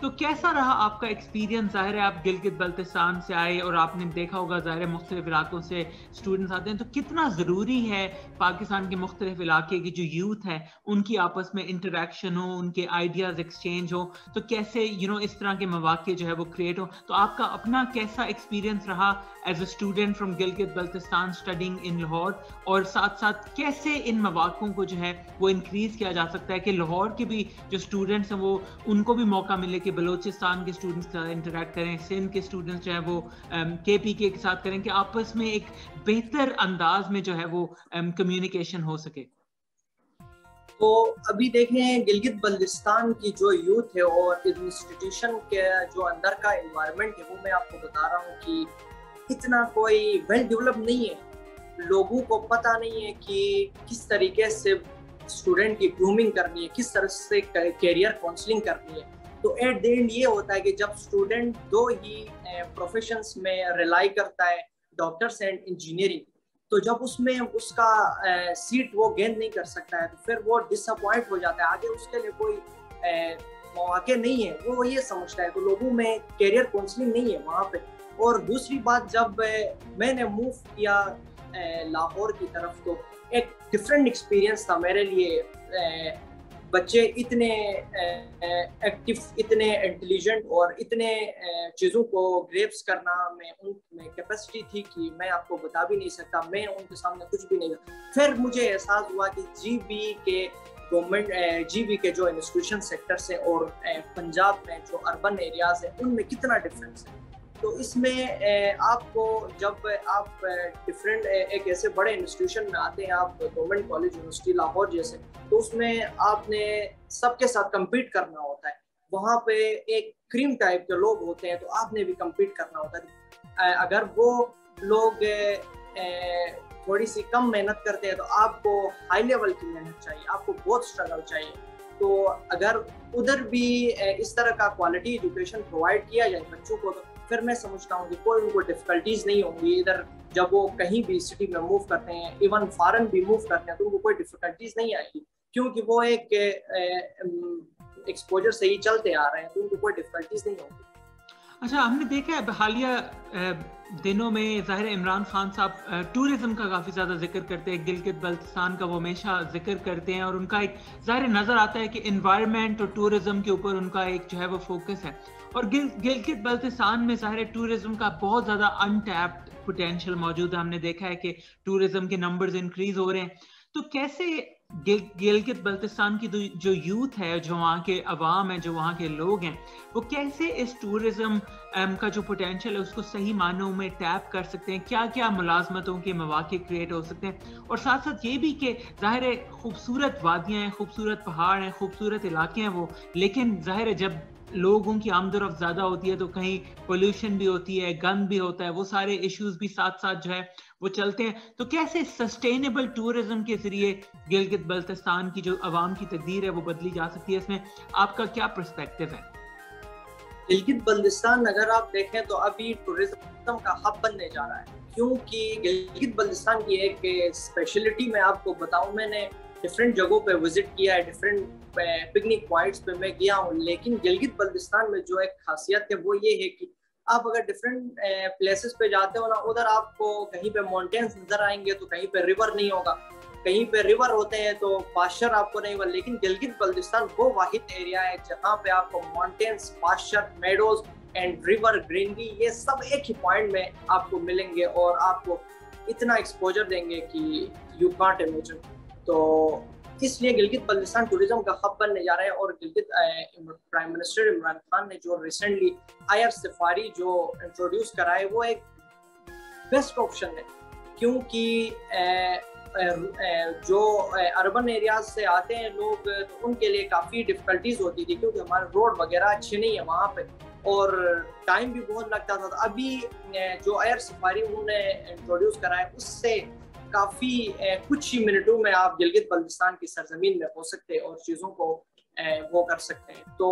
تو کیسا رہا آپ کا ایکسپیرینس؟ ظاہر ہے آپ گلگت بلتستان سے آئے اور آپ نے دیکھا ہوگا ظاہر ہے مختلف علاقوں سے اسٹوڈنٹس آتے ہیں، تو کتنا ضروری ہے پاکستان کے مختلف علاقے کی جو یوتھ ہے ان کی آپس میں انٹریکشن ہو، ان کے آئیڈیاز ایکسچینج ہو، تو کیسے اس طرح کے مواقع جو ہے وہ کریٹ ہو؟ تو آپ کا اپنا کیسا ایکسپیرینس رہا as a student from Gilgit Baltistan studying in Lahore, اور ساتھ ساتھ کیسے ان مواقعوں کو جو ہے وہ انکریز کیا جا سکتا ہے کہ لاہور کے بھی جو اسٹوڈنٹس ہیں وہ ان کو بھی موقع ملے کہ بلوچستان کے اسٹوڈنٹس کے ساتھ انٹریکٹ کریں، سندھ کے اسٹوڈنٹس جو ہے وہ کے پی کے ساتھ کریں، کہ آپس میں ایک بہتر انداز میں جو ہے وہ کمیونیکیشن ہو سکے؟ تو ابھی دیکھیں گلگت بلتستان کی جو یوتھ ہے اور انسٹیٹیوشن کے جو اندر کا انوائرمنٹ ہے وہ میں آپ کو بتا رہا ہوں کہ اتنا کوئی ویل ڈیولپ نہیں ہے. لوگوں کو پتہ نہیں ہے کہ کس طریقے سے اسٹوڈنٹ کی گرومنگ کرنی ہے، کس طرح سے کیریئر کاؤنسلنگ کرنی ہے. تو ایٹ دی اینڈ یہ ہوتا ہے کہ جب اسٹوڈنٹ دو ہی پروفیشنس میں ریلائی کرتا ہے، ڈاکٹرس اینڈ انجینئرنگ، تو جب اس میں اس کا سیٹ وہ گین نہیں کر سکتا ہے تو پھر وہ ڈس اپوائنٹ ہو جاتا ہے، آگے اس کے لیے کوئی مواقع نہیں ہے، وہ یہ سمجھتا ہے. تو لوگوں میں کیریئر کاؤنسلنگ نہیں ہے وہاں پہ. اور دوسری بات، جب میں نے موو کیا لاہور کی طرف تو ایک ڈفرینٹ ایکسپیرینس تھا میرے لیے. بچے اتنے ایکٹیو، اتنے انٹیلیجنٹ اور اتنے چیزوں کو گریپس کرنا میں ان میں کیپیسٹی تھی کہ میں آپ کو بتا بھی نہیں سکتا، میں ان کے سامنے کچھ بھی نہیں تھا. پھر مجھے احساس ہوا کہ جی بی کے گورنمنٹ جی بی کے جو انسٹیٹیوشن سیکٹرس ہیں اور پنجاب میں جو اربن ایریاز ہیں ان میں کتنا ڈفرینس ہے. تو اس میں آپ کو جب آپ ڈفرینٹ ایک ایسے بڑے انسٹیٹیوشن میں آتے ہیں، آپ گورنمنٹ کالج یونیورسٹی لاہور جیسے، تو اس میں آپ نے سب کے ساتھ کمپیٹ کرنا ہوتا ہے. وہاں پہ ایک کریم ٹائپ کے لوگ ہوتے ہیں تو آپ نے بھی کمپیٹ کرنا ہوتا ہے. اگر وہ لوگ تھوڑی سی کم محنت کرتے ہیں تو آپ کو ہائی لیول کی محنت چاہیے، آپ کو بہت اسٹرگل چاہیے. تو اگر ادھر بھی اس طرح کا کوالٹی ایجوکیشن پرووائڈ کیا جائے بچوں کو، تو پھر میں سمجھتا ہوں کہ کوئی ان کو ڈفیکلٹیز نہیں ہوں گی. ادھر جب وہ کہیں بھی سٹی میں موو کرتے ہیں، ایون فارن بھی موو کرتے ہیں، تو ان کو کوئی ڈفیکلٹیز نہیں آئے گی کیونکہ وہ ایک ایکسپوجر سے ہی چلتے آ رہے ہیں، تو ان کو کوئی ڈفیکلٹیز نہیں ہوگی. اچھا، ہم نے دیکھا ہے حالیہ دنوں میں ظاہر عمران خان صاحب ٹورزم کا کافی زیادہ ذکر کرتے ہیں، گلگت بلتستان کا وہ ہمیشہ ذکر کرتے ہیں، اور ان کا ایک ظاہر نظر آتا ہے کہ انوائرمنٹ اور ٹورزم کے اوپر ان کا ایک جو ہے وہ فوکس ہے. اور گلگت بلتستان میں ظاہر ٹورزم کا بہت زیادہ انٹیپڈ پوٹینشیل موجود ہے. ہم نے دیکھا ہے کہ ٹورزم کے نمبرز انکریز ہو رہے ہیں. تو کیسے گلگت بلتستان کی جو یوتھ ہے، جو وہاں کے عوام ہیں، جو وہاں کے لوگ ہیں، وہ کیسے اس ٹورزم کا جو پوٹینشیل ہے اس کو صحیح معنوں میں ٹیپ کر سکتے ہیں؟ کیا کیا ملازمتوں کے مواقع کریٹ ہو سکتے ہیں؟ اور ساتھ ساتھ یہ بھی کہ ظاہر ہے خوبصورت وادیاں ہیں، خوبصورت پہاڑ ہیں، خوبصورت علاقے ہیں وہ، لیکن ظاہر ہے جب لوگوں کی آمد و رفت زیادہ ہوتی ہے تو کہیں پولوشن بھی ہوتی ہے، گند بھی ہوتا ہے، وہ سارے ایشوز بھی ساتھ ساتھ جو ہے وہ چلتے ہیں. تو کیسے سسٹینیبل ٹورزم کے ذریعے گلگت بلتستان کی جو عوام کی تقدیر ہے وہ بدلی جا سکتی ہے؟ اس میں آپ کا کیا پرسپیکٹو ہے؟ گلگت بلتستان اگر آپ دیکھیں تو ابھی ٹورزم کا ہب بننے جا رہا ہے، کیونکہ گلگت بلتستان کی ایک اسپیشلٹی میں آپ کو بتاؤں، میں نے ڈفرینٹ جگہوں پہ وزٹ کیا ہے، ڈفرینٹ پکنک پوائنٹس پہ میں گیا ہوں، لیکن گلگت بلتستان میں جو ایک خاصیت ہے وہ یہ ہے کہ آپ اگر ڈفرینٹ پلیسز پہ جاتے ہو نا، ادھر آپ کو کہیں پہ ماؤنٹینس نظر آئیں گے تو کہیں پہ ریور نہیں ہوگا، کہیں پہ ریور ہوتے ہیں تو پاسچر آپ کو نہیں ہوگا. لیکن گلگت بلتستان وہ واحد ایریا ہے جہاں پہ آپ کو mountains, pasture, meadows and river, greenery, یہ سب ایک ہی پوائنٹ میں آپ کو ملیں گے اور آپ کو اتنا ایکسپوجر دیں گے کہ یو کانٹ امیجن. تو اس لیے گلگت بلتستان ٹورزم کا ہب بننے جا رہا ہے. اور گلگت پرائم منسٹر عمران خان نے جو ریسنٹلی آئر سفاری جو انٹروڈیوس کرا ہے وہ ایک بیسٹ آپشن ہے، کیونکہ جو اربن ایریاز سے آتے ہیں لوگ ان کے لیے کافی ڈفیکلٹیز ہوتی تھی، کیونکہ ہمارے روڈ وغیرہ اچھے نہیں ہیں وہاں پہ اور ٹائم بھی بہت لگتا تھا. ابھی جو ایئر سفاری انہوں نے انٹروڈیوس کرا ہے اس سے کافی کچھ ہی منٹوں میں آپ گلگت بلتستان کی سرزمین میں ہو سکتے ہیں اور چیزوں کو وہ کر سکتے ہیں. تو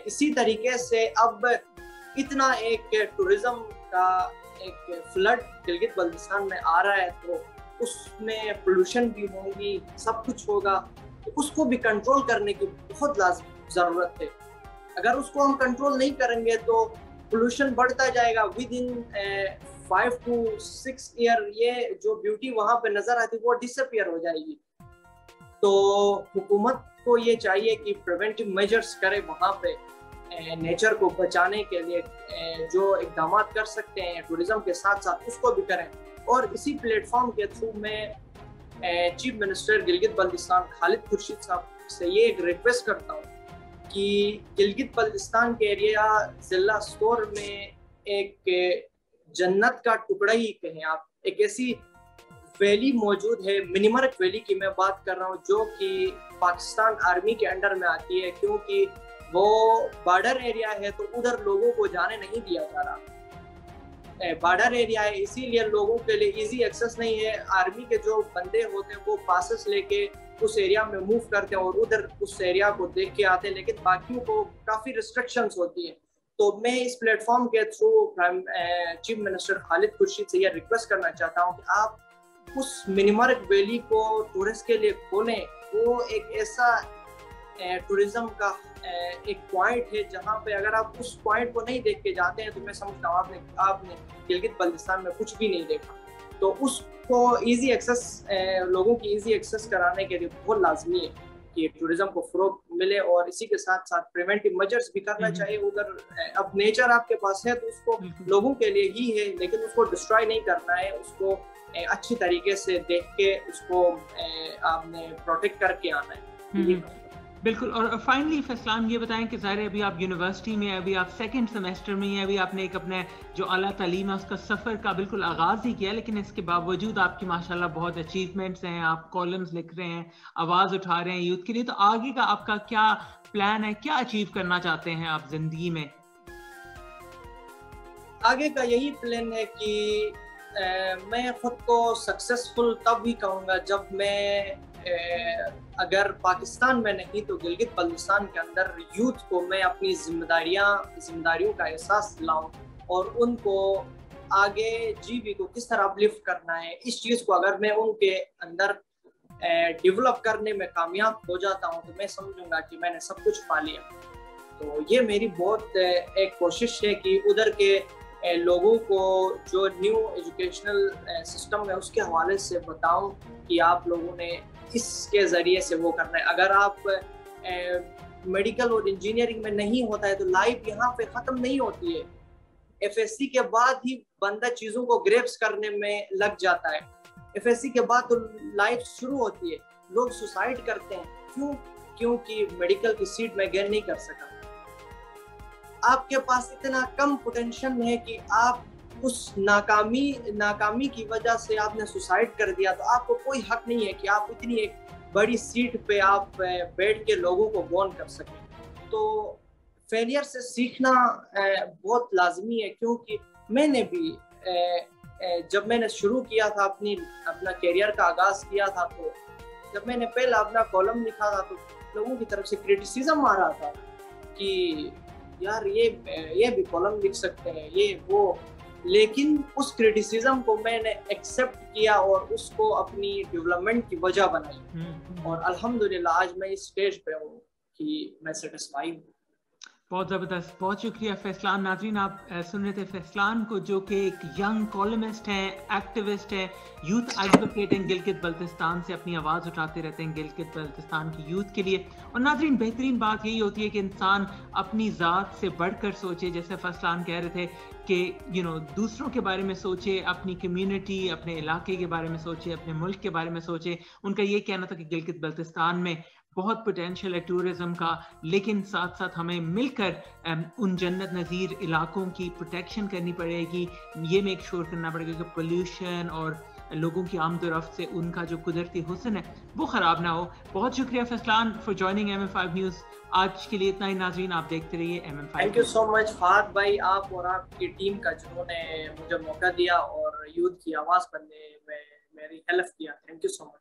اسی طریقے سے اب اتنا ایک ٹورزم کا ایک فلڈ گلگت بلتستان میں آ رہا ہے، تو اس میں پولوشن بھی ہوں گی، سب کچھ ہوگا، تو اس کو بھی کنٹرول کرنے کی بہت لازم ضرورت ہے. اگر اس کو ہم کنٹرول نہیں کریں گے تو پولوشن بڑھتا جائے گا. ود ان 5 to 6 ایئر یہ جو بیوٹی وہاں پہ نظر آتی وہ ڈس اپیئر ہو جائے گی. تو حکومت کو یہ چاہیے کہ پریونٹیو میجرز کرے وہاں پہ نیچر کو بچانے کے لیے جو اقدامات کر سکتے ہیں ٹورزم کے ساتھ ساتھ اس کو بھی کریں. اور اسی پلیٹ فارم کے تھرو میں چیف منسٹر گلگت بلتستان خالد خورشید صاحب سے یہ ایک ریکویسٹ کرتا ہوں کہ گلگت بلتستان کے ایریا ضلع سطور میں ایک جنت کا ٹکڑا ہی کہیں آپ, ایک ایسی ویلی موجود ہے, منیمرک ویلی کی میں بات کر رہا ہوں, جو کہ پاکستان آرمی کے انڈر میں آتی ہے, کیونکہ وہ بارڈر ایریا ہے تو ادھر لوگوں کو جانے نہیں دیا جا رہا. بارڈر ایریا ہے اسی لیے لوگوں کے لیے ایزی ایکسیس نہیں ہے. آرمی کے جو بندے ہوتے ہیں وہ پاسز لے کے اس ایریا میں موو کرتے ہیں اور ادھر اس ایریا کو دیکھ کے آتے ہیں, لیکن باقیوں کو کافی ریسٹرکشنز ہوتی ہیں. تو میں اس پلیٹ فارم کے تھرو چیف منسٹر خالد خورشید سے یہ ریکویسٹ کرنا چاہتا ہوں کہ آپ اس منیمرک ویلی کو ٹورسٹ کے لیے کھولیں. وہ ایک ایسا ٹورزم کا ایک پوائنٹ ہے جہاں پہ اگر آپ اس پوائنٹ کو نہیں دیکھ کے جاتے ہیں تو میں سمجھتا ہوں آپ نے گلگت بلتستان میں کچھ بھی نہیں دیکھا. تو اس کو ایزی ایکسیس, لوگوں کی ایزی ایکسیس کرانے کے لیے بہت لازمی ہے کہ ٹورزم کو فروغ ملے, اور اسی کے ساتھ ساتھ پریونٹیو میجرز بھی کرنا چاہیے. ادھر اب نیچر آپ کے پاس ہے تو اس کو لوگوں کے لیے ہی ہے, لیکن اس کو ڈسٹرائے نہیں کرنا ہے, اس کو اچھی طریقے سے دیکھ کے اس کو آپ نے پروٹیکٹ کر کے آنا ہے. بالکل. اور فائنلی فیصلان یہ بتائیں کہ ظاہر ہے ابھی آپ یونیورسٹی میں ہیں, ابھی آپ سیکنڈ سیمسٹر میں ہیں, ابھی آپ نے ایک اپنے جو اعلیٰ تعلیم ہے اس کا سفر کا بالکل آغاز ہی کیا, لیکن اس کے باوجود آپ کی ماشاءاللہ بہت اچیومنٹس ہیں, آپ کالمز لکھ رہے ہیں, آواز اٹھا رہے ہیں یوتھ کے لیے. تو آگے کا آپ کا کیا پلان ہے, کیا اچیو کرنا چاہتے ہیں آپ زندگی میں؟ آگے کا یہی پلان ہے کہ میں خود کو سکسیسفل تب ہی کہوں گا جب میں اگر پاکستان میں نہیں تو گلگت بلتستان کے اندر یوتھ کو میں اپنی ذمہ داریوں کا احساس دلاؤں, اور ان کو آگے جی بی کو کس طرح اپلفٹ کرنا ہے, اس چیز کو اگر میں ان کے اندر ڈیولپ کرنے میں کامیاب ہو جاتا ہوں تو میں سمجھوں گا کہ میں نے سب کچھ پا لیا. تو یہ میری بہت ایک کوشش ہے کہ ادھر کے لوگوں کو جو نیو ایجوکیشنل سسٹم ہے اس کے حوالے سے بتاؤں کہ آپ لوگوں نے اس کے ذریعے سے وہ کرنا ہے. اگر آپ میڈیکل اور انجینئرنگ میں نہیں ہوتا ہے تو لائف یہاں پہ ختم نہیں ہوتی ہے. ایف ایس سی کے بعد ہی بندہ چیزوں کو گریپس کرنے میں لگ جاتا ہے. ایف ایس سی کے بعد تو لائف شروع ہوتی ہے. لوگ سوسائڈ کرتے ہیں کیونکہ میڈیکل کی سیٹ میں گین نہیں کر سکا. آپ کے پاس اتنا کم پوٹینشل ہے کہ آپ اس ناکامی کی وجہ سے آپ نے سوسائڈ کر دیا, تو آپ کو کوئی حق نہیں ہے کہ آپ اتنی ایک بڑی سیٹ پہ آپ بیٹھ کے لوگوں کو گون کر سکیں. تو فیلئر سے سیکھنا بہت لازمی ہے, کیونکہ میں نے بھی جب میں نے شروع کیا تھا اپنا کیریئر کا آغاز کیا تھا, تو جب میں نے پہلا اپنا کالم لکھا تھا تو لوگوں کی طرف سے کرٹیسزم آ رہا تھا کہ یار یہ بھی کالم لکھ سکتے ہیں یہ وہ, لیکن اس کرٹیسزم کو میں نے ایکسیپٹ کیا اور اس کو اپنی ڈیولپمنٹ کی وجہ بنائی, اور الحمدللہ آج میں اس سٹیج پہ ہوں کہ میں سیٹسفائی ہوں. بہت زبردست, بہت شکریہ فیصلان. ناظرین آپ سن رہے تھے فیصلان کو, جو کہ ایک ینگ کالمسٹ ہیں, ایکٹیوسٹ ہیں, یوتھ ایڈوکیٹ ہیں, گلگت بلتستان سے اپنی آواز اٹھاتے رہتے ہیں گلگت بلتستان کی یوتھ کے لیے. اور ناظرین بہترین بات یہی ہوتی ہے کہ انسان اپنی ذات سے بڑھ کر سوچے, جیسے فیصلان کہہ رہے تھے کہ دوسروں کے بارے میں سوچے, اپنی کمیونٹی اپنے علاقے کے بارے میں سوچے, اپنے ملک کے بارے میں سوچے. ان کا یہ کہنا تھا کہ گلگت بلتستان میں بہت پوٹینشیل ہے ٹورزم کا, لیکن ساتھ ساتھ ہمیں مل کر ان جنت نظیر علاقوں کی پروٹیکشن کرنی پڑے گی. یہ میک شور کرنا پڑے گا کہ پولیوشن اور لوگوں کی آمد و رفت سے ان کا جو قدرتی حسن ہے وہ خراب نہ ہو. بہت شکریہ فیصلان فار جوائننگ MM5 نیوز. آج کے لیے اتنا ہی ناظرین, آپ دیکھتے رہیے MM5. تھینک یو سو مچ فہد بھائی, آپ اور آپ کی ٹیم کا جنہوں نے مجھے موقع دیا اور یوتھ کی آواز بننے میں میری ہیلپ کیا. Thank you so much.